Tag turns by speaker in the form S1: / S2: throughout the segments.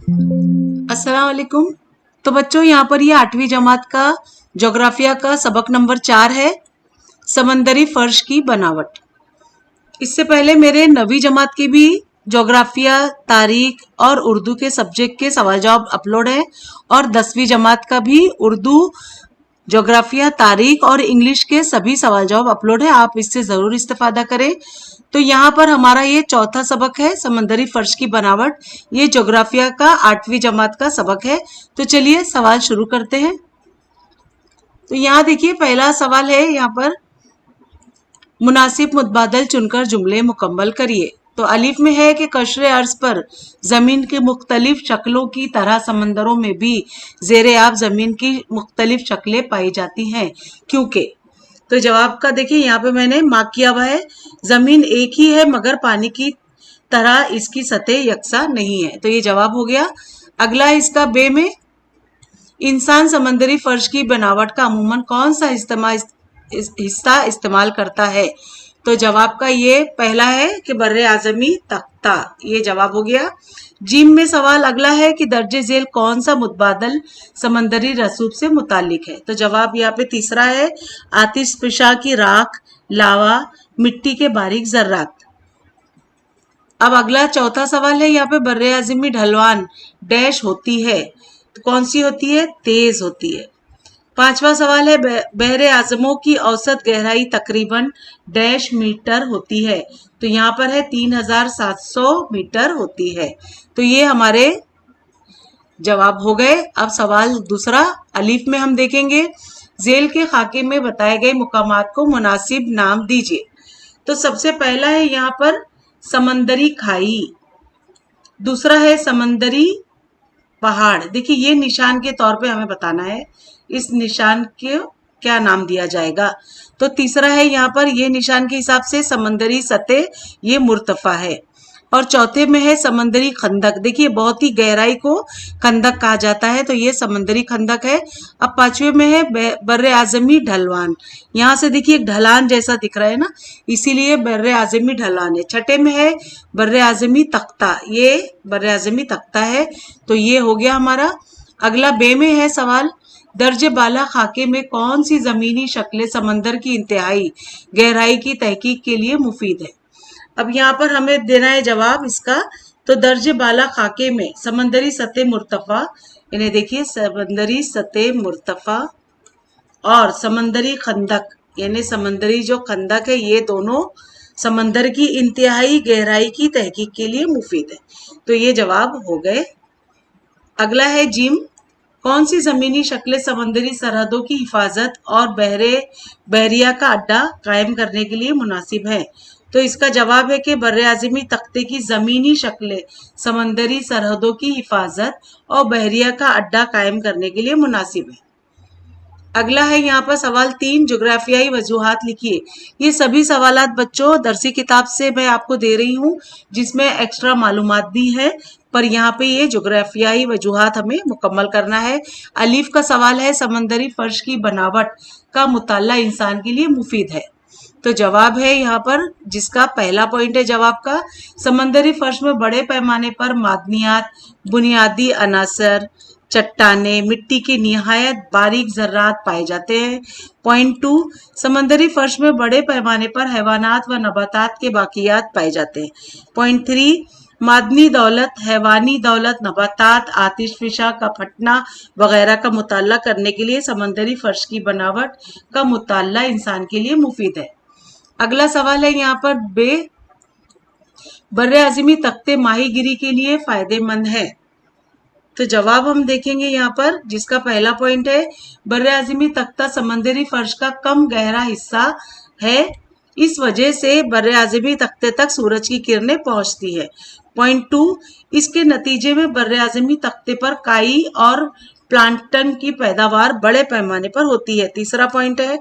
S1: अस्सलाम वालेकुम। तो बच्चों यहाँ पर ये 8वीं जमात का ज्योग्राफिया का सबक नंबर 4 है, समंदरी फर्श की बनावट। इससे पहले मेरे 9वीं जमात की भी ज्योग्राफिया, तारीख और उर्दू के सब्जेक्ट के सवाल जवाब अपलोड है और 10वीं जमात का भी उर्दू, ज्योग्राफिया, तारीख और इंग्लिश के सभी सवाल जवाब अपलोड है। आप इससे जरूर इस्तेफादा करें। तो यहाँ पर हमारा ये चौथा सबक है, समंदरी फर्श की बनावट। ये ज्योग्राफिया का 8वीं जमात का सबक है। तो चलिए सवाल शुरू करते हैं। तो यहाँ देखिए पहला सवाल है, यहाँ पर मुनासिब मुतबादल चुनकर जुमले मुकम्मल करिए। तो अलिफ में है कि कशरे अर्ज पर जमीन की मुख्तलिफ शक्लों की तरह समंदरों में भी जेरे आब जमीन की मुख्तलिफ शक्लें पाई जाती हैं, क्योंकि। तो जवाब का देखिए यहाँ पे मैंने मार्क किया हुआ है, जमीन एक ही है मगर पानी की तरह इसकी सतह यकसा नहीं है। तो ये जवाब हो गया। अगला इसका बे में, इंसान समंदरी फर्श की बनावट का अमूमन कौन सा हिस्सा इस्तेमाल करता है। तो जवाब का ये पहला है कि बर्रे आजमी तख्ता, ये जवाब हो गया। जीम में सवाल अगला है कि दर्जे झेल कौन सा मुतबादल समंदरी रसूब से मुतालिक है। तो जवाब यहाँ पे तीसरा है, आतिशफिशा की राख, लावा, मिट्टी के बारीक जर्रात। अब अगला चौथा सवाल है, यहाँ पे बर्रे आजमी ढलवान डैश होती है। तो कौन सी होती है? तेज होती है। पांचवा सवाल है, बहरे आजमों की औसत गहराई तकरीबन डैश मीटर होती है। तो यहाँ पर है 3700 मीटर होती है। तो ये हमारे जवाब हो गए। अब सवाल दूसरा, अलीफ में हम देखेंगे, जेल के खाके में बताए गए मुकामात को मुनासिब नाम दीजिए। तो सबसे पहला है यहाँ पर समंदरी खाई, दूसरा है समंदरी पहाड़। देखिए ये निशान के तौर पे हमें बताना है, इस निशान के क्या नाम दिया जाएगा। तो तीसरा है यहाँ पर, ये निशान के हिसाब से समंदरी सतह, ये मुर्तफा है। और चौथे में है समंदरी खंदक। देखिए बहुत ही गहराई को खंदक कहा जाता है, तो ये समंदरी खंदक है। अब पांचवे में है बर्रे आजमी ढलवान। यहाँ से देखिए एक ढलान जैसा दिख रहा है ना, इसीलिए बर्रे आजमी ढलान है। छठे में है बर्रे आजमी तख्ता, ये बर्रे आजमी तख्ता है। तो ये हो गया हमारा। अगला बे में है सवाल, दर्जे बाला खाके में कौन सी जमीनी शक्लें समंदर की इंतहाई गहराई की तहकीक के लिए मुफीद है। अब यहाँ पर हमें देना है जवाब इसका। तो दर्जे बाला खाके में समंदरी सतह मुर्तफा, इन्हें देखिए समंदरी सतह मुर्तफा और समंदरी खंदक, यानी समंदरी जो खंदक है, ये दोनों समंदर की इंतहाई गहराई की तहकीक के लिए मुफीद है। तो ये जवाब हो गए। अगला है जिम, कौन सी जमीनी शक्लें समंदरी सरहदों की हिफाजत और बहरिया का अड्डा कायम करने के लिए मुनासिब है। तो इसका जवाब है कि बर्रे आज़मी तख्ते की जमीनी शक्लें समंदरी सरहदों की हिफाजत और बहरिया का अड्डा कायम करने के लिए मुनासिब है। अगला है यहाँ पर सवाल 3, जोग्राफियाई वजूहात लिखिए। ये सभी सवालात बच्चों दरसी किताब से मैं आपको दे रही हूँ, जिसमें एक्स्ट्रा मालूमात दी है, पर यहाँ पे ये जोग्राफियाई वजूहात हमें मुकम्मल करना है। अलीफ का सवाल है, समंदरी फर्श की बनावट का मुताला इंसान के लिए मुफीद है। तो जवाब है यहाँ पर, जिसका पहला पॉइंट है जवाब का, समंदरी फर्श में बड़े पैमाने पर मादनियात, बुनियादी अनासर, चट्टाने, मिट्टी के निहायत बारीक जर्रात पाए जाते हैं। पॉइंट 2, समंदरी फर्श में बड़े पैमाने पर हैवानात व नबातात के बाकियात पाए जाते हैं। पॉइंट 3, मादनी दौलत, हैवानी दौलत, नबातात, आतिशफिशा का फटना वगैरह का मुताला करने के लिए समंदरी फर्श की बनावट का मुताला इंसान के लिए मुफीद है। अगला सवाल है यहाँ पर बर्रे आज़मी तख्ते माहीगिरी के लिए फायदेमंद है। तो जवाब हम देखेंगे यहाँ पर, जिसका पहला पॉइंट है, बर्रे आज़मी तख्ता समंदरी फर्श का कम गहरा हिस्सा है, इस वजह से बर्रे आज़मी तख्ते तक सूरज की किरणें पहुंचती है। पॉइंट 2, इसके नतीजे में बर्रे आज़मी तख्ते पर काई और प्लांकटन की पैदावार बड़े पैमाने पर होती है। तीसरा पॉइंट है,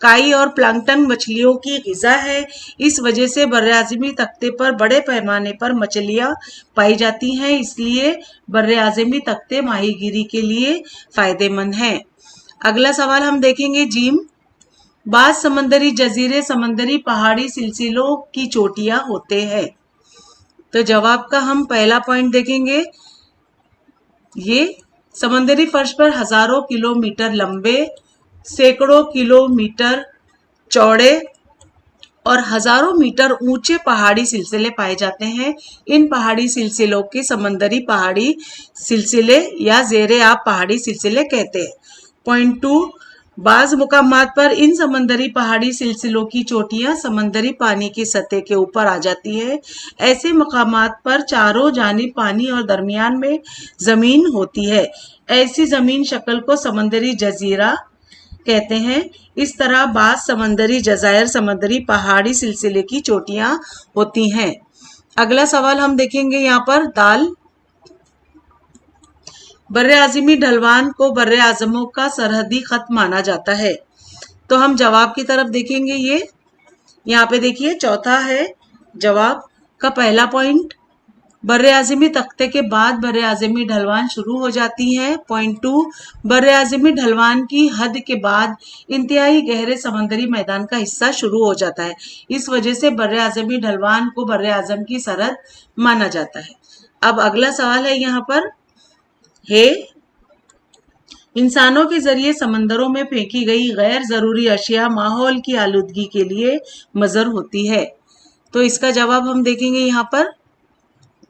S1: काई और प्लांकटन मछलियों की ग़िज़ा है, इस वजह से बर्रे आज़मी तख्ते पर बड़े पैमाने पर मछलियाँ पाई जाती हैं, इसलिए बर्रे आज़मी तख्ते माहीगिरी के लिए फ़ायदेमंद हैं। अगला सवाल हम देखेंगे जीम, बाद समंदरी जजीरे समंदरी पहाड़ी सिलसिलों की चोटियाँ होते हैं। तो जवाब का हम पहला पॉइंट देखेंगे, ये समंदरी फर्श पर हजारों किलोमीटर लंबे, सैकड़ों किलोमीटर चौड़े और हजारों मीटर ऊंचे पहाड़ी सिलसिले पाए जाते हैं। इन पहाड़ी सिलसिलों के समंदरी पहाड़ी सिलसिले या ज़ेरे आब पहाड़ी सिलसिले कहते हैं। पॉइंट 2, बाज मुकामात पर इन समंदरी पहाड़ी सिलसिलों की चोटियां समंदरी पानी की सतह के ऊपर आ जाती है। ऐसे मकामात पर चारों जानिब पानी और दरमियान में जमीन होती है। ऐसी जमीन शक्ल को समंदरी जजीरा कहते हैं। इस तरह बाज समंदरी जजायर समंदरी पहाड़ी सिलसिले की चोटियां होती हैं। अगला सवाल हम देखेंगे यहाँ पर दाल। बर्रे आज़मी ढलवान को बर्रे आज़मों का सरहदी खत माना जाता है। तो हम जवाब की तरफ देखेंगे। ये यहाँ पे देखिए चौथा है जवाब का पहला पॉइंट। बर्रे आज़मी तख्ते के बाद बर्रे आज़मी ढलवान शुरू हो जाती है। पॉइंट 2, बर्रे आज़मी ढलवान की हद के बाद इंतहाई गहरे समंदरी मैदान का हिस्सा शुरू हो जाता है। इस वजह से बर्रे आज़मी ढलवान को बर्रे आज़म की सरहद माना जाता है। अब अगला सवाल है यहाँ पर है, इंसानों के जरिए समंदरों में फेंकी गई गैर जरूरी अशिया माहौल की आलूदगी के लिए मजर होती है। तो इसका जवाब हम देखेंगे यहाँ पर।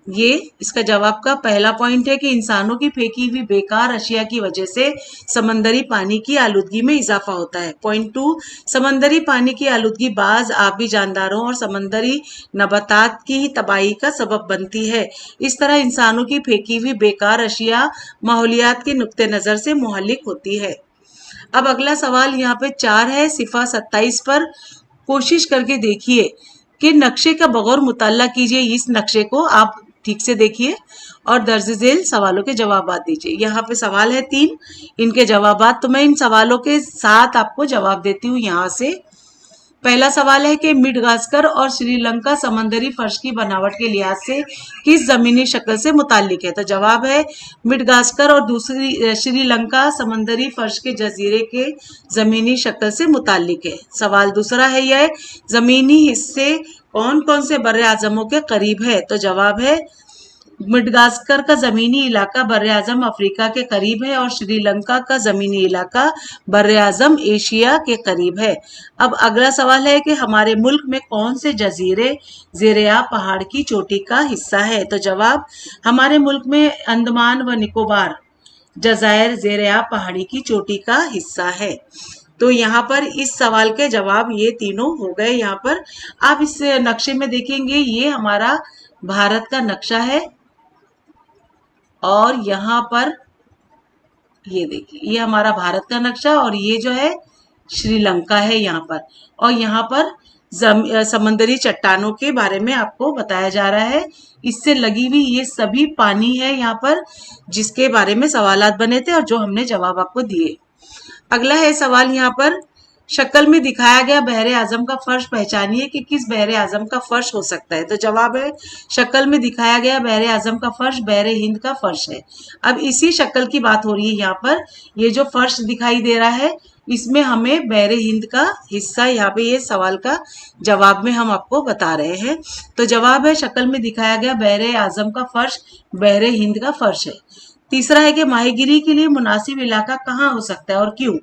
S1: ये इसका जवाब का पहला पॉइंट है कि इंसानों की फेंकी हुई बेकार अशिया की वजह से समंदरी पानी की आलूदगी में इजाफा होता है। पॉइंट 2, समंदरी पानी की आलूदगी बाज आबी जानदारों और समंदरी नबातात की तबाही का सबब बनती है। इस तरह इंसानों की फेंकी हुई बेकार अशिया माहौलियात के नुक्ते नज़र से मुहल्लिक होती है। अब अगला सवाल यहाँ पे 4 है। सिफा 27 पर कोशिश करके देखिए कि नक्शे का बगौर मुताला कीजिए। इस नक्शे को आप ठीक से देखिए और दर्ज झेल सवालों के जवाब दीजिए। यहाँ पे सवाल है 3, इनके जवाब। तो मैं इन सवालों के साथ आपको जवाब देती हूँ यहाँ से। पहला सवाल है कि मिडगास्कर और श्रीलंका समंदरी फर्श की बनावट के लिहाज से किस जमीनी शक्ल से मुताल्लिक है। तो जवाब है मिडगास्कर और दूसरी श्रीलंका समंदरी फर्श के जजीरे के जमीनी शक्ल से मुताल्लिक है। सवाल दूसरा है यह, जमीनी हिस्से कौन कौन से बर्रे आजमों के करीब है। तो जवाब है मिडगास्कर का जमीनी इलाका बर्रे आजम अफ्रीका के करीब है और श्रीलंका का जमीनी इलाका बर्रे आजम एशिया के करीब है। अब अगला सवाल है कि हमारे मुल्क में कौन से जजीरे ज़ेरे-आब पहाड़ की चोटी का हिस्सा है। तो जवाब हमारे मुल्क में अंडमान व निकोबार जजायर ज़ेरे-आब पहाड़ी की चोटी का हिस्सा है। तो यहाँ पर इस सवाल के जवाब ये तीनों हो गए। यहाँ पर आप इस नक्शे में देखेंगे, ये हमारा भारत का नक्शा है और यहाँ पर ये देखिए ये हमारा भारत का नक्शा और ये जो है श्रीलंका है यहाँ पर। और यहाँ पर समंदरी चट्टानों के बारे में आपको बताया जा रहा है। इससे लगी हुई ये सभी पानी है यहाँ पर, जिसके बारे में सवालात बने थे और जो हमने जवाब आपको दिए। अगला है सवाल यहाँ पर, शक्ल में दिखाया गया बहरे आजम का फर्श पहचानिए कि किस बहरे आजम का फर्श हो सकता है। तो जवाब है शक्ल में दिखाया गया बहरे आजम का फर्श बहरे हिंद का फर्श है। अब इसी शक्ल की बात हो रही है यहाँ पर। ये जो फर्श दिखाई दे रहा है इसमें हमें बहरे हिंद का हिस्सा, यहाँ पे ये सवाल का जवाब में हम आपको बता रहे हैं। तो जवाब है शक्ल में दिखाया गया बहरे आजम का फर्श बहरे हिंद का फर्श है। तीसरा है कि माहीगिरी के लिए मुनासिब इलाका कहाँ हो सकता है और क्यों।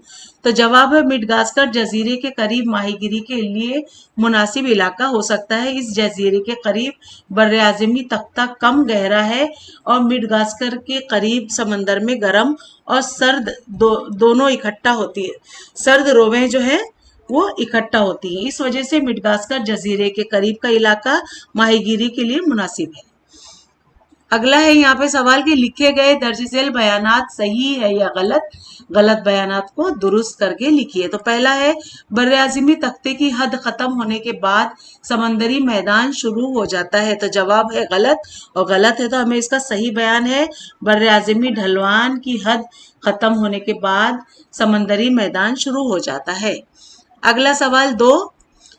S1: तो जवाब है मिडगास्कर जजीरे के करीब माहीगिरी के लिए मुनासिब इलाका हो सकता है। इस जजीरे के करीब बर्रे आज़मी तख्ता कम गहरा है और मिडगास्कर के करीब समंदर में गर्म और सर्द दोनों इकट्ठा होती है। सर्द रोवें जो है वो इकट्ठा होती है। इस वजह से मिडगास्कर जजीरे के करीब का इलाका माहीगिरी के लिए मुनासिब है। अगला है यहाँ पे सवाल कि लिखे गए दर्ज झेल बयानात सही है या गलत। गलत बयानात को दुरुस्त करके लिखिए। तो पहला है बर्रे आज़मी तख्ते की हद खत्म होने के बाद समंदरी मैदान शुरू हो जाता है। तो जवाब है गलत, और गलत है तो हमें इसका सही बयान है बर्रे आज़मी ढलवान की हद खत्म होने के बाद समंदरी मैदान शुरू हो जाता है। अगला सवाल 2,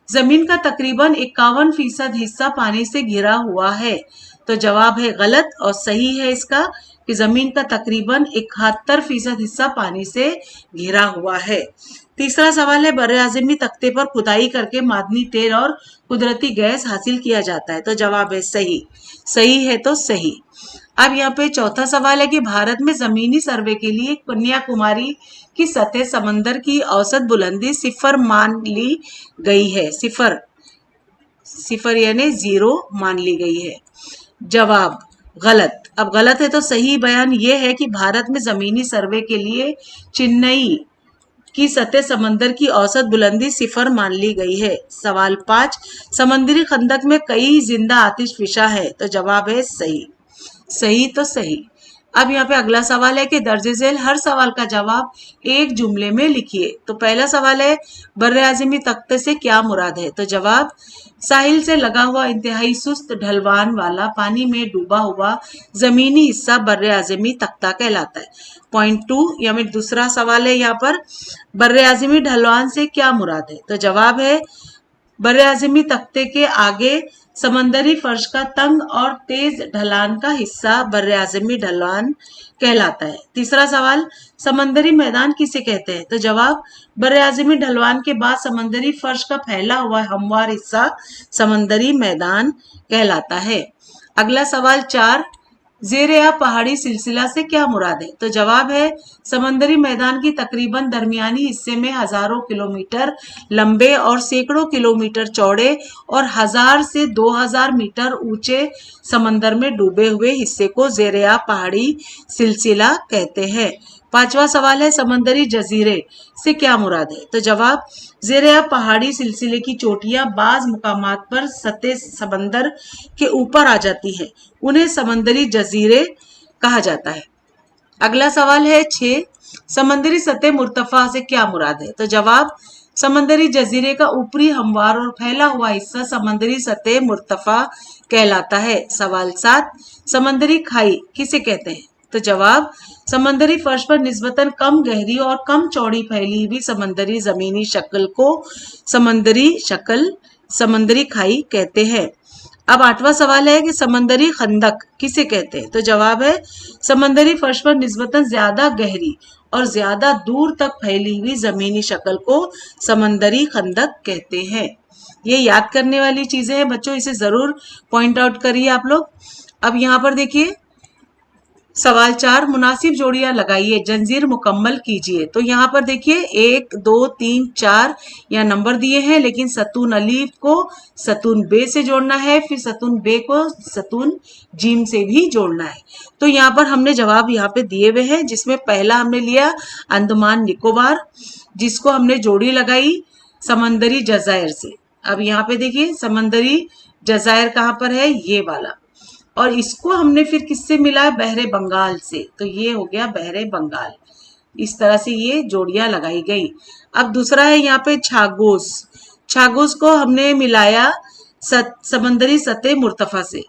S1: जमीन का तकरीबन 51% हिस्सा पानी से घिरा हुआ है। तो जवाब है गलत, और सही है इसका कि जमीन का तकरीबन 71% हिस्सा पानी से घिरा हुआ है। तीसरा सवाल है, बर्रे-आज़मी तख्ते पर खुदाई करके मादनी तेल और कुदरती गैस हासिल किया जाता है। तो जवाब है सही। सही है तो सही। अब यहाँ पे चौथा सवाल है कि भारत में जमीनी सर्वे के लिए कन्याकुमारी की सतह समंदर की औसत बुलंदी 0 मान ली गई है। सिफर यानी 0 मान ली गई है। जवाब गलत। अब गलत है तो सही बयान यह है कि भारत में जमीनी सर्वे के लिए चेन्नई की सतह समंदर की औसत बुलंदी 0 मान ली गई है। सवाल 5, समुद्री खंदक में कई जिंदा आतिशफिशा है। तो जवाब है सही। सही तो सही। अब यहाँ पे अगला सवाल है कि दर्जे झेल हर सवाल का जवाब एक जुमले में लिखिए। तो पहला सवाल है, बर्रे आज़मी तख्ते से क्या मुराद है। तो जवाब, साहिल से लगा हुआ इंतहाई सुस्त ढलवान वाला पानी में डूबा हुआ जमीनी हिस्सा बर्रे आज़मी तख्ता कहलाता है। पॉइंट 2 या फिर दूसरा सवाल है यहाँ पर, बर्रे आज़मी ढलवान से क्या मुराद है। तो जवाब है, बर्रे आज़मी तख्ते के आगे समंदरी फर्श का तंग और तेज ढलान का हिस्सा बर्रे आज़मी ढलान कहलाता है। तीसरा सवाल, समंदरी मैदान किसे कहते हैं। तो जवाब, बर्रे आज़मी ढलवान के बाद समंदरी फर्श का फैला हुआ हमवार हिस्सा समंदरी मैदान कहलाता है। अगला सवाल 4, ज़ेरे-आ पहाड़ी सिलसिला से क्या मुराद है। तो जवाब है, समंदरी मैदान की तकरीबन दरमियानी हिस्से में हजारों किलोमीटर लंबे और सैकड़ों किलोमीटर चौड़े और 1000 से 2000 मीटर ऊंचे समंदर में डूबे हुए हिस्से को ज़ेरे-आ पहाड़ी सिलसिला कहते हैं। पांचवा सवाल है, समंदरी जजीरे से क्या मुराद है। तो जवाब, ज़ेरे-आ पहाड़ी सिलसिले की चोटियां बाज मुकामात पर सतह समंदर के ऊपर आ जाती हैं, उन्हें समंदरी जजीरे कहा जाता है। अगला सवाल है 6, समंदरी सतह मुर्तफा से क्या मुराद है। तो जवाब, समंदरी जजीरे का ऊपरी हमवार और फैला हुआ हिस्सा समंदरी सतह मुर्तफा कहलाता है। सवाल 7, समंदरी खाई किसे कहते हैं। तो जवाब, समंदरी फर्श पर निस्बतन कम गहरी और कम चौड़ी फैली हुई समंदरी जमीनी शक्ल को समंदरी खाई कहते हैं। अब 8वां सवाल है कि समंदरी खंदक किसे कहते हैं। तो जवाब है, समंदरी फर्श पर निस्बतन ज्यादा गहरी और ज्यादा दूर तक फैली हुई जमीनी शक्ल को समंदरी खंदक कहते हैं। ये याद करने वाली चीजें हैं बच्चों, इसे जरूर पॉइंट आउट करिए आप लोग। अब यहाँ पर देखिए सवाल 4, मुनासिब जोड़ियां लगाइए, जंजीर मुकम्मल कीजिए। तो यहाँ पर देखिए 1 2 3 4 यहाँ नंबर दिए हैं, लेकिन सतून अलीफ को सतून बे से जोड़ना है, फिर सतून बे को सतून जीम से भी जोड़ना है। तो यहाँ पर हमने जवाब यहाँ पे दिए हुए हैं, जिसमें पहला हमने लिया अंडमान निकोबार, जिसको हमने जोड़ी लगाई समंदरी जजायर से। अब यहाँ पे देखिए समंदरी जजायर कहाँ पर है, ये वाला, और इसको हमने फिर किससे मिला, बहरे बंगाल से। तो ये हो गया बहरे बंगाल। इस तरह से ये जोड़ियां लगाई गई। अब दूसरा है यहाँ पे छागोस। छागोस को हमने मिलाया समंदरी सतह मुर्तफा से,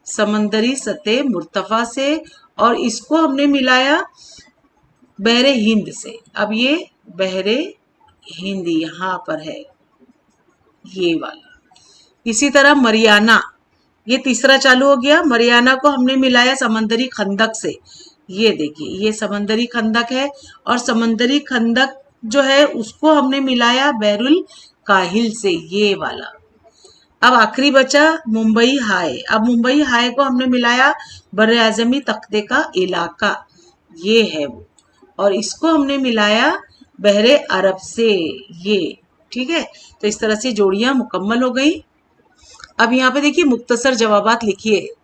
S1: समंदरी सतह मुर्तफा से, और इसको हमने मिलाया बहरे हिंद से। अब ये बहरे हिंद यहाँ पर है, ये वाला। इसी तरह मरियाना, ये तीसरा चालू हो गया। मरियाना को हमने मिलाया समंदरी खंदक से। ये देखिए ये समंदरी खंदक है, और समंदरी खंदक जो है उसको हमने मिलाया बहरुल काहिल से, ये वाला। अब आखिरी बचा मुंबई हाय। अब मुंबई हाय को हमने मिलाया बर्रे आज़मी तख्ते का इलाका, ये है वो, और इसको हमने मिलाया बहरे अरब से, ये। ठीक है, तो इस तरह से जोड़ियां मुकम्मल हो गई। अब यहाँ पे देखिए मुख्तसर जवाबात लिखिए।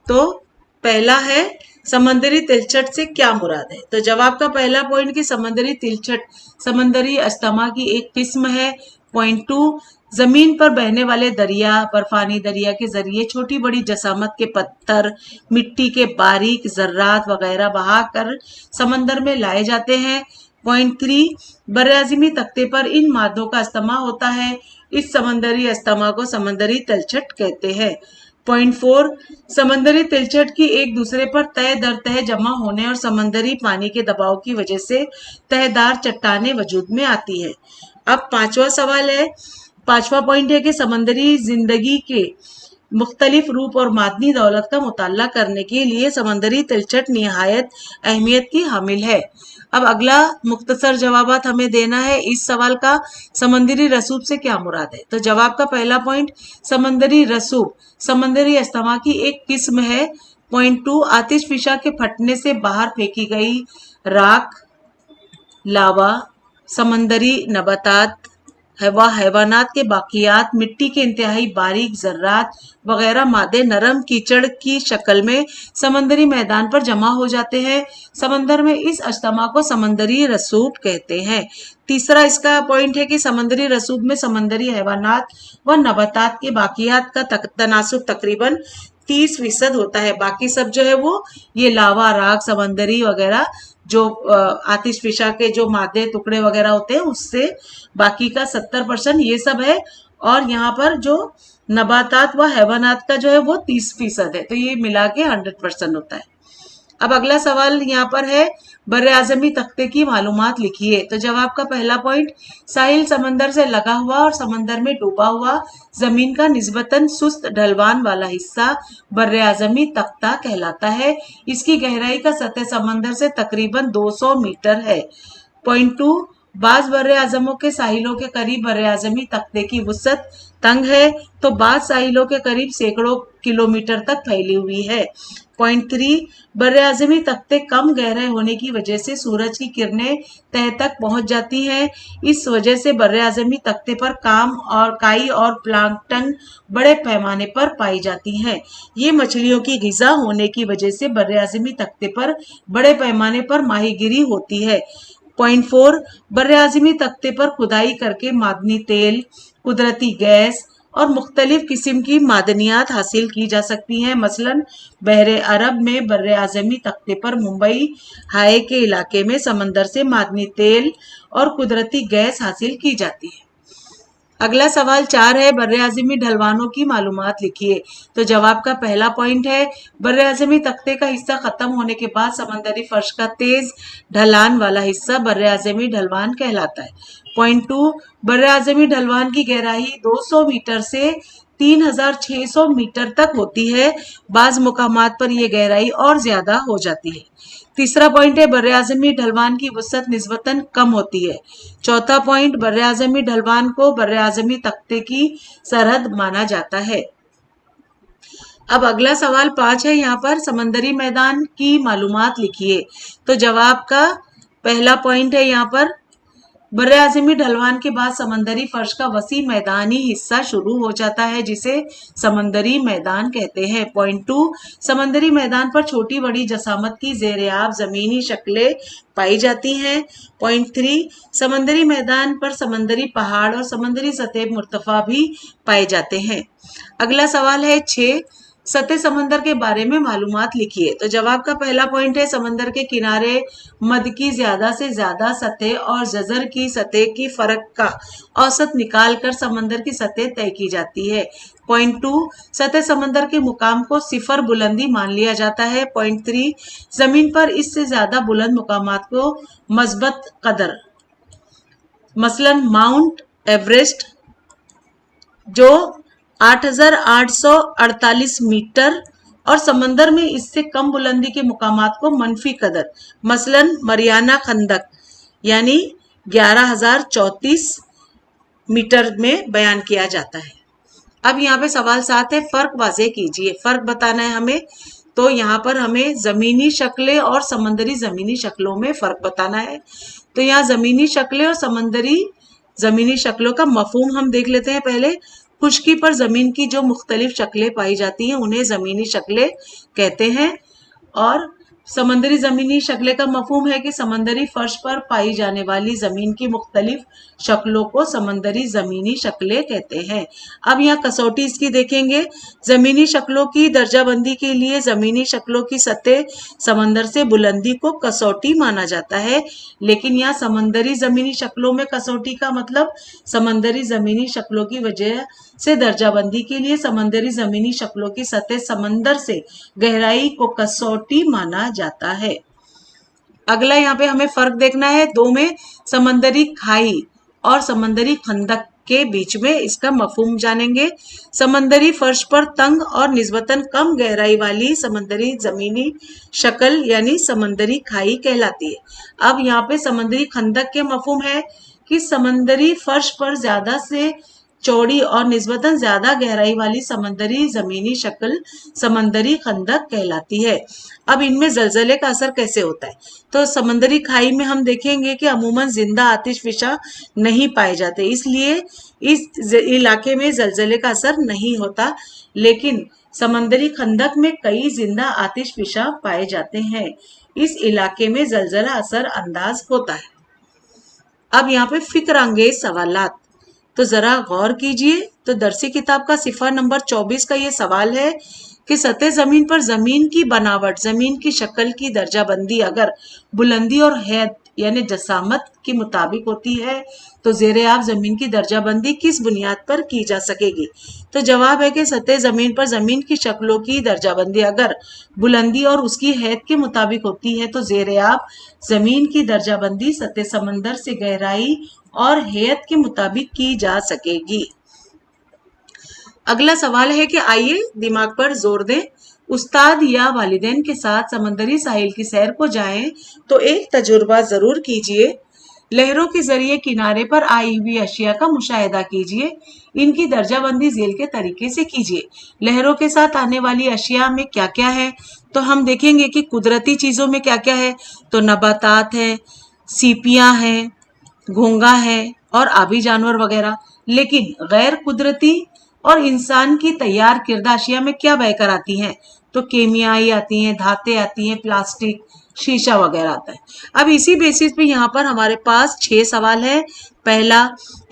S1: तो पहला है, समंदरी तिलछट से क्या मुराद है। तो जवाब का पहला पॉइंट कि समंदरी तिलछट समंदरी अस्थमा की एक किस्म है। पॉइंट 2, जमीन पर बहने वाले दरिया, बर्फानी दरिया के जरिए छोटी बड़ी जसामत के पत्थर, मिट्टी के बारीक जर्रात वगैरह बहाकर समंदर में लाए जाते हैं। पॉइंट 3, बर्रे-आज़मी तख्ते पर इन मादों का अस्थमा होता है, इस समंदरी अस्थमा को समंदरी तिलछट कहते हैं। पॉइंट 4, समंदरी तिलछट की एक दूसरे पर तह दर तह जमा होने और समंदरी पानी के दबाव की वजह से तहदार चट्टानें वजूद में आती है। अब 5वां सवाल है, 5वां पॉइंट है कि समंदरी जिंदगी के मुख्तलिफ रूप और मादनी दौलत का मुताला करने के लिए समंदरी तिलचट निहायत अहमियत की हामिल है। अब अगला मुख्तसर जवाबात हमें देना है इस सवाल का, समंदरी रसूब से क्या मुराद है। तो जवाब का पहला पॉइंट, समंदरी रसूब समंदरी अस्थमा की एक किस्म है। पॉइंट 2, आतिशफिशा के फटने से बाहर फेंकी गई राख, लावा, समंदरी नबातात, हैवानात के बाकियात, मिट्टी के इंतहाई बारीक जर्रात वगैरह मादे नरम कीचड़ की शक्ल में समंदरी मैदान पर जमा हो जाते हैं। समंदर में इस अज्तमा को समंदरी रसूब कहते हैं। तीसरा इसका पॉइंट है कि समंदरी रसूब में समंदरी हैवानात व नबातात के बाकियात का तनासुब तकरीबन 30% होता है। बाकी सब जो है वो ये लावा, राख, समंदरी वगैरह जो आतिशफिशा के जो मादे टुकड़े वगैरह होते हैं उससे बाकी का 70% ये सब है। और यहाँ पर जो नबातात व हैवानात का जो है वो 30% है। तो ये मिला के 100% होता है। अब अगला सवाल यहाँ पर है, बर्रे आज़मी तख्ते की मालूमात लिखिए। तो जवाब का पहला पॉइंट, साहिल समंदर से लगा हुआ और समंदर में डूबा हुआ जमीन का निस्बतन सुस्त ढलवान वाला हिस्सा बर्रे आज़मी तख्ता कहलाता है। इसकी गहराई का सतह समंदर से तकरीबन 200 मीटर है। पॉइंट 2, बाज बर्रे आजमों के साहिलों के करीब बर्रे आज़मी तख्ते की वुसअत तंग है तो बाज साहिलों के करीब सैकड़ों किलोमीटर तक फैली हुई है। पॉइंट 3, बर्रे आज़मी तख्ते कम गहरे होने की वजह से सूरज की किरणें तह तक पहुंच जाती हैं। इस वजह से बर्रे आज़मी तख्ते पर काई और प्लांक्टन बड़े पैमाने पर पाई जाती हैं। ये मछलियों की ग़िज़ा होने की वजह से बर्रे आज़मी तख्ते पर बड़े पैमाने पर माहीगिरी होती है। पॉइंट 4, बर्रे आज़मी तख्ते पर खुदाई करके मादनी तेल, कुदरती गैस और मुख्तलिफ किस्म की मादनियात हासिल की जा सकती हैं। मसलन बहरे अरब में बर्रे आज़मी तख्ते पर मुंबई हाय के इलाके में समंदर से मादनी तेल और कुदरती गैस हासिल की जाती है। अगला सवाल 4 है, बर्रे आज़मी ढलवानों की मालूमात लिखिए। तो जवाब का पहला पॉइंट है, बर्रे आज़मी तख्ते का हिस्सा खत्म होने के बाद समंदरी फर्श का तेज ढलान वाला हिस्सा बर्रे आज़मी ढलवान कहलाता है। पॉइंट 2, बर्रे आज़मी ढलवान की गहराई 200 मीटर से 3600 मीटर तक होती है। बाज मुकामात पर यह गहराई और ज्यादा हो जाती है। तीसरा पॉइंट है, बर्रे आज़मी ढलवान की वुसअत निस्बतन कम होती है। चौथा पॉइंट, बर्रे आज़मी ढलवान को बर्रे आज़मी तख्ते की सरहद माना जाता है। अब अगला सवाल 5 है, यहाँ पर समंदरी मैदान की मालूमात लिखिए। तो जवाब का पहला पॉइंट है यहाँ पर, बर्रे आज़मी ढलवान के बाद समंदरी फर्श का वसी मैदानी हिस्सा शुरू हो जाता है जिसे समंदरी मैदान कहते हैं। पॉइंट 2, समंदरी मैदान पर छोटी बड़ी जसामत की ज़ेर-ए-आब ज़मीनी शक्लें पाई जाती हैं। पॉइंट 3, समंदरी मैदान पर समंदरी पहाड़ और समंदरी सतह मुर्तफा भी पाए जाते हैं। अगला सवाल है 6, सतह समंदर के बारे में मालूमात लिखिए। तो जवाब का पहला पॉइंट है, समंदर के किनारे मद की ज्यादा से ज्यादा सतह और जजर की सतह की फर्क का औसत निकाल कर समंदर की सतह तय की जाती है। पॉइंट 2, सतह समंदर के मुकाम को सिफर बुलंदी मान लिया जाता है। पॉइंट 3, जमीन पर इससे ज्यादा बुलंद मुकामात को मस्बत कदर, मसलन माउंट एवरेस्ट जो 8,848 मीटर और समंदर में इससे कम बुलंदी के मुकामात को मनफी कदर, मसलन मरियाना खंदक यानी 11,034 मीटर में बयान किया जाता है। अब यहाँ पे सवाल 7 है, फर्क वाज़े कीजिए। फर्क बताना है हमें। तो यहाँ पर हमें जमीनी शक्लें और समंदरी जमीनी शक्लों में फर्क बताना है। तो यहाँ जमीनी शक्लें और समंदरी जमीनी शक्लों का मफहूम हम देख लेते हैं पहले। खुश्की पर जमीन की जो मुख्तलिफ शक्लें पाई जाती हैं उन्हें जमीनी शक्लें कहते हैं। और समंदरी जमीनी शक्लें का मफहूम है कि समंदरी फर्श पर पाई जाने वाली जमीन की मुख्तलिफ शक्लों को समंदरी जमीनी शक्लें कहते हैं। अब यहाँ कसौटी इसकी देखेंगे। जमीनी शक्लों की दर्जाबंदी के लिए जमीनी शक्लों की सतह समंदर से बुलंदी को कसौटी माना जाता है, लेकिन यहाँ समंदरी जमीनी शक्लों में कसौटी का मतलब समंदरी जमीनी शक्लों की वजह से दर्जाबंदी के लिए समंदरी जमीनी शक्लों की सतह समंदर से गहराई को कसौटी माना जाता है। अगला यहाँ पे हमें फर्क देखना है 2 में, समंदरी खाई और समंदरी खंदक के बीच में इसका मफहूम जानेंगे। समंदरी फर्श पर तंग और निस्बतन कम गहराई वाली समंदरी जमीनी शक्ल यानी समंदरी खाई कहलाती है। अब यहाँ पे समंदरी खंदक के मफहूम है कि समंदरी फर्श पर ज्यादा से चौड़ी और निस्बतन ज्यादा गहराई वाली समंदरी जमीनी शक्ल समंदरी खंदक कहलाती है। अब इनमें जलजले का असर कैसे होता है, तो समंदरी खाई में हम देखेंगे कि अमूमन जिंदा आतिशफिशा नहीं पाए जाते, इसलिए इस इलाके में जलजले का असर नहीं होता। लेकिन समंदरी खंदक में कई जिंदा आतिशफिशा पाए जाते हैं, इस इलाके में जलजला असर अंदाज होता है। अब यहाँ पे फिक्रांगेज सवालात, तो जरा गौर कीजिए। तो दरसी किताब का सिफा नंबर 24 का ये सवाल है कि सतह जमीन पर जमीन की बनावट, जमीन की शक्ल की दर्जाबंदी अगर बुलंदी और हैत यानी जसामत के मुताबिक होती है तो जेरे आप जमीन की दर्जाबंदी किस बुनियाद पर की जा सकेगी। तो जवाब है कि सतह जमीन पर जमीन की शक्लों की दर्जाबंदी अगर बुलंदी और उसकी हैत के मुताबिक होती है तो जेरे आप जमीन की दर्जाबंदी सतह समंदर से गहराई और हैत के मुताबिक की जा सकेगी। अगला सवाल है कि आइए दिमाग पर जोर दें। उस्ताद या वालिदैन के साथ समंदरी साहिल की सैर को जाएं तो एक तजुर्बा जरूर कीजिए। लहरों के जरिए किनारे पर आई हुई अशिया का मुशाहिदा कीजिए, इनकी दर्जाबंदी झेल के तरीके से कीजिए। लहरों के साथ आने वाली अशिया में क्या क्या है, तो हम देखेंगे कि कुदरती चीजों में क्या क्या है, तो नबातात है, सीपियां हैं, घोंगा है और आबी जानवर वगैरह। लेकिन गैर कुदरती और इंसान की तैयार किरदा अशिया में क्या बहकर आती हैं, तो केमियाई आती हैं, धातें आती हैं, प्लास्टिक, शीशा वगैरह आता है। अब इसी बेसिस पे यहाँ पर हमारे पास 6 सवाल है। पहला,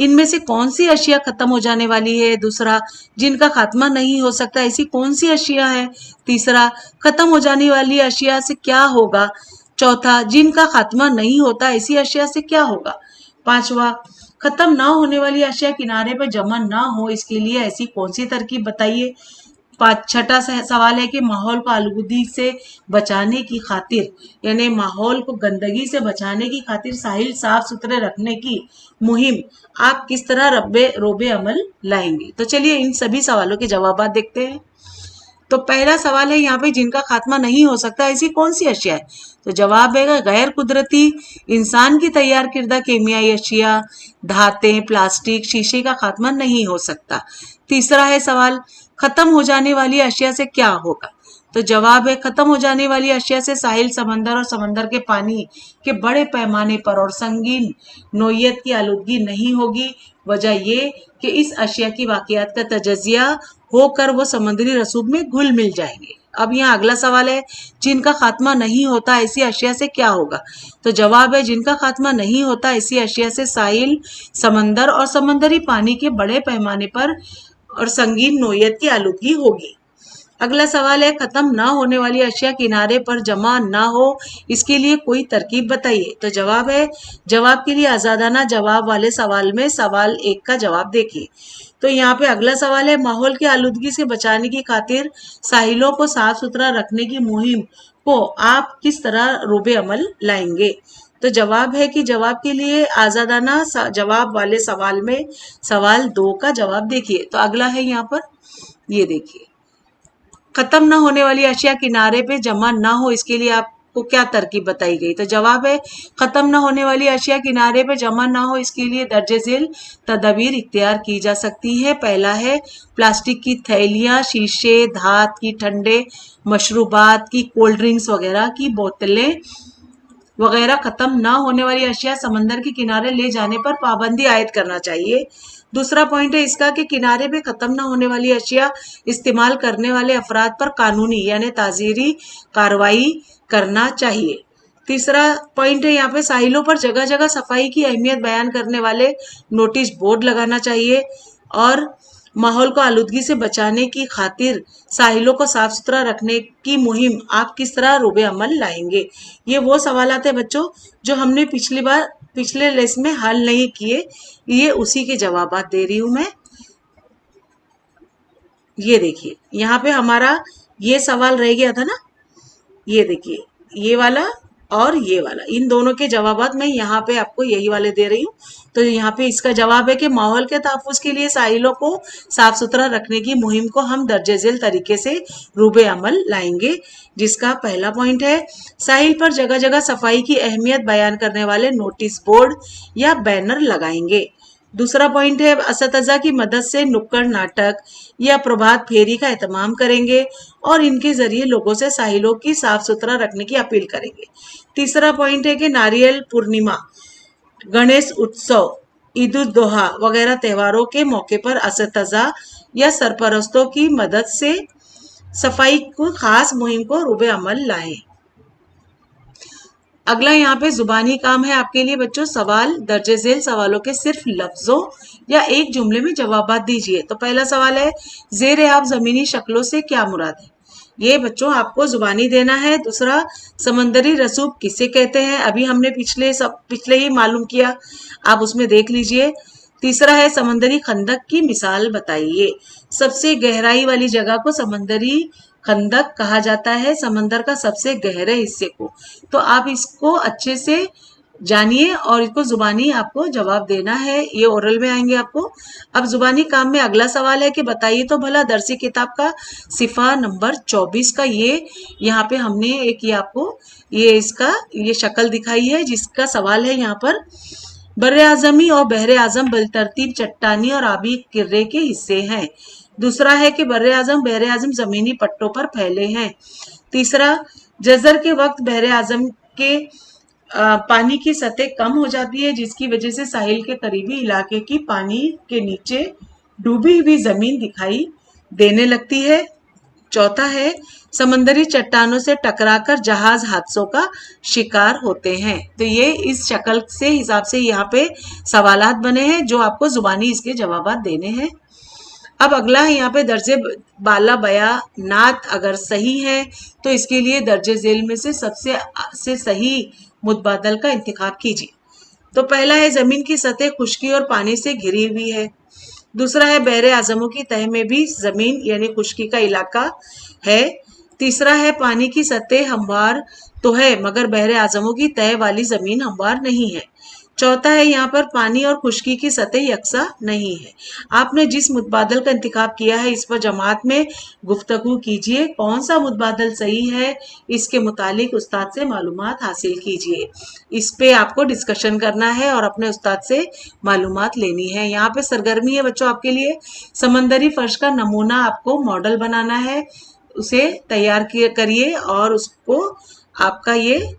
S1: इनमें से कौन सी अशिया खत्म हो जाने वाली है। दूसरा, जिनका खात्मा नहीं हो सकता ऐसी कौन सी अशिया है। तीसरा, खत्म हो जाने वाली अशिया से क्या होगा। चौथा, जिनका खात्मा नहीं होता ऐसी अशिया से क्या होगा। पांचवा, खत्म ना होने वाली अशिया किनारे पर जमा ना हो इसके लिए ऐसी कौन सी तरकीब बताइए। छठा सवाल है कि माहौल को आलूगी से बचाने की खातिर यानी माहौल को गंदगी से बचाने की खातिर साहिल साफ सुथरे रखने की मुहिम आप किस तरह रोबे अमल लाएंगे। तो चलिए इन सभी सवालों के जवाब देखते हैं। तो पहला सवाल है यहाँ पे, जिनका खात्मा नहीं हो सकता ऐसी कौन सी अशिया है, तो जवाब है गैर कुदरती इंसान की तैयार किरदा केमियाई अशिया, धातें, प्लास्टिक, शीशे का खात्मा नहीं हो सकता। तीसरा है सवाल, खत्म हो जाने वाली अशिया से क्या होगा, तो जवाब है खत्म हो जाने वाली अशिया से साहिल समंदर और समंदर के पानी के बड़े पैमाने पर और संगीन नोयत की आलूदगी नहीं होगी। वजह ये कि इस अशिया की वाकयात का तजजिया होकर वो समुद्री रसूब में घुल मिल जाएंगे। अब यहाँ अगला सवाल है, जिनका खात्मा नहीं होता ऐसी अशिया से क्या होगा, तो जवाब है जिनका खात्मा नहीं होता ऐसी अशिया से साहिल, समंदर और समंदरी पानी के बड़े पैमाने पर और संगीन नोयत की आलूदगी होगी। अगला सवाल है, खत्म ना होने वाली अशिया किनारे पर जमा ना हो इसके लिए कोई तरकीब बताइए। तो जवाब है, जवाब के लिए आजादाना जवाब वाले सवाल में सवाल 1 का जवाब देखिए। तो यहाँ पे अगला सवाल है, माहौल की आलूदगी से बचाने की खातिर साहिलों को साफ सुथरा रखने की मुहिम को आप किस तरह रोबे अमल लाएंगे। तो जवाब है कि जवाब के लिए आजादाना जवाब वाले सवाल में सवाल 2 का जवाब देखिए। तो अगला है यहाँ पर, ये देखिए, खत्म ना होने वाली अशिया किनारे पे जमा ना हो इसके लिए आपको क्या तरकीब बताई गई। तो जवाब है, खत्म ना होने वाली अशिया किनारे पे जमा ना हो इसके लिए दर्जे झेल तदबीर इख्तियार की जा सकती है। पहला है, प्लास्टिक की थैलियां, शीशे, धात की ठंडे मशरूबात की, कोल्ड ड्रिंक्स वगैरह की बोतलें वगैरह खत्म ना होने वाली अशिया समंदर के किनारे ले जाने पर पाबंदी आयद करना चाहिए। दूसरा पॉइंट है इसका कि किनारे पे खत्म ना होने वाली अशिया इस्तेमाल करने वाले अफराद पर कानूनी यानी ताजीरी कार्रवाई करना चाहिए। तीसरा पॉइंट है यहाँ पे, साहिलों पर जगह जगह सफाई की अहमियत बयान करने वाले नोटिस बोर्ड लगाना चाहिए और माहौल को आलूदगी से बचाने की खातिर साहिलों को साफ सुथरा रखने की मुहिम आप किस तरह रोबे अमल लाएंगे। ये वो सवालात है बच्चों जो हमने पिछले लेसन में हल नहीं किए, ये उसी के जवाब दे रही हूं मैं। ये देखिए यहाँ पे हमारा ये सवाल रह गया था ना, ये देखिए ये वाला और ये वाला, इन दोनों के जवाबात मैं यहाँ पे आपको यही वाले दे रही हूँ। तो यहाँ पे इसका जवाब है कि माहौल के तहफ्फुज़ के लिए साहिलों को साफ सुथरा रखने की मुहिम को हम दर्जे झेल तरीके से रूबे अमल लाएंगे, जिसका पहला पॉइंट है साहिल पर जगह जगह सफाई की अहमियत बयान करने वाले नोटिस बोर्ड या बैनर लगाएंगे। दूसरा पॉइंट है असतज़ा की मदद से नुक्कड़ नाटक या प्रभात फेरी का एहतमाम करेंगे और इनके जरिए लोगों से साहिलों की साफ सुथरा रखने की अपील करेंगे। तीसरा पॉइंट है कि नारियल पूर्णिमा, गणेश उत्सव, ईद उल जोहा वगैरह त्योहारों के मौके पर असतज़ा या सरपरस्तों की मदद से सफाई को खास मुहिम को रूबे अमल लाएं। अगला यहाँ पे जुबानी काम है आपके लिए बच्चों। सवाल दर्जे झेल सवालों के सिर्फ लफ्जों या एक जुमले में जवाबात दीजिए। तो पहला सवाल है ज़ेर आप जमीनी शक्लों से क्या मुराद है? ये बच्चों आपको जुबानी देना है। दूसरा, समंदरी रसूख किसे कहते हैं? अभी हमने पिछले ही मालूम किया, आप उसमें देख लीजिए। तीसरा है समंदरी खंदक की मिसाल बताइए। सबसे गहराई वाली जगह को समंदरी खंदक कहा जाता है, समंदर का सबसे गहरे हिस्से को। तो आप इसको अच्छे से जानिए और इसको जुबानी आपको जवाब देना है, ये ओरल में आएंगे आपको। अब जुबानी काम में अगला सवाल है कि बताइए तो भला दरसी किताब का सिफा नंबर 24 का ये यहाँ पे हमने एक ये आपको ये शक्ल दिखाई है, जिसका सवाल है यहाँ पर बर्रे आजमी और बहरे आजम बिलतरतीब चट्टानी और आबी किर्रे के हिस्से हैं। दूसरा है कि बर्रे आजम बहरे आजम जमीनी पट्टों पर फैले हैं। तीसरा, जजर के वक्त बहरे आजम के पानी की सतह कम हो जाती है, जिसकी वजह से साहिल के करीबी इलाके की पानी के नीचे डूबी हुई जमीन दिखाई देने लगती है। चौथा है समंदरी चट्टानों से टकराकर जहाज हादसों का शिकार होते हैं। तो ये इस शक्ल से हिसाब से यहाँ पे सवालात बने हैं जो आपको जुबानी इसके जवाबात देने हैं। अब अगला है यहाँ पे दर्जे बाला बया नात अगर सही है तो इसके लिए दर्जे झेल में से सबसे सही मुतबादल का इंतखाब कीजिए। तो पहला है जमीन की सतह खुश्की और पानी से घिरी हुई है। दूसरा है बहरे आजमों की तह में भी जमीन यानी खुश्की का इलाका है। तीसरा है पानी की सतह हमवार तो है मगर बहरे आजमों की तह वाली जमीन हमवार नहीं है। चौथा है यहाँ पर पानी और खुश्की की सतह यकसा नहीं है। आपने जिस मुतबादल का इंतखाब किया है इस पर जमात में गुफ्तगू कीजिए, कौन सा मुतबादल सही है इसके मुतालिक उस्ताद से मालूमात हासिल कीजिए। इस पे आपको डिस्कशन करना है और अपने उस्ताद से मालूमात लेनी है। यहाँ पे सरगर्मी है बच्चों आपके लिए, समंदरी फर्श का नमूना आपको मॉडल बनाना है, उसे तैयार करिए और उसको आपका ये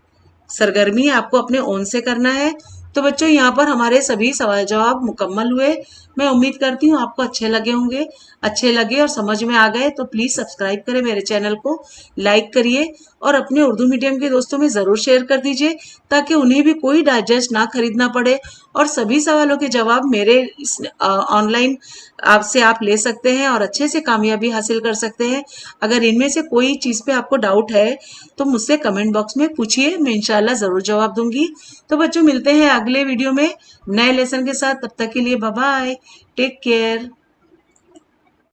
S1: सरगर्मी आपको अपने ओन से करना है। तो बच्चों यहाँ पर हमारे सभी सवाल जवाब मुकम्मल हुए। मैं उम्मीद करती हूँ आपको अच्छे लगे होंगे। अच्छे लगे और समझ में आ गए तो प्लीज़ सब्सक्राइब करें मेरे चैनल को, लाइक करिए और अपने उर्दू मीडियम के दोस्तों में ज़रूर शेयर कर दीजिए ताकि उन्हें भी कोई डाइजेस्ट ना खरीदना पड़े और सभी सवालों के जवाब मेरे इस ऑनलाइन आपसे आप ले सकते हैं और अच्छे से कामयाबी हासिल कर सकते हैं। अगर इनमें से कोई चीज़ पे आपको डाउट है तो मुझसे कमेंट बॉक्स में पूछिए, मैं इंशाल्लाह ज़रूर जवाब दूंगी। तो बच्चों मिलते हैं अगले वीडियो में नए लेसन के साथ, तब तक के लिए बाय बाय, टेक केयर।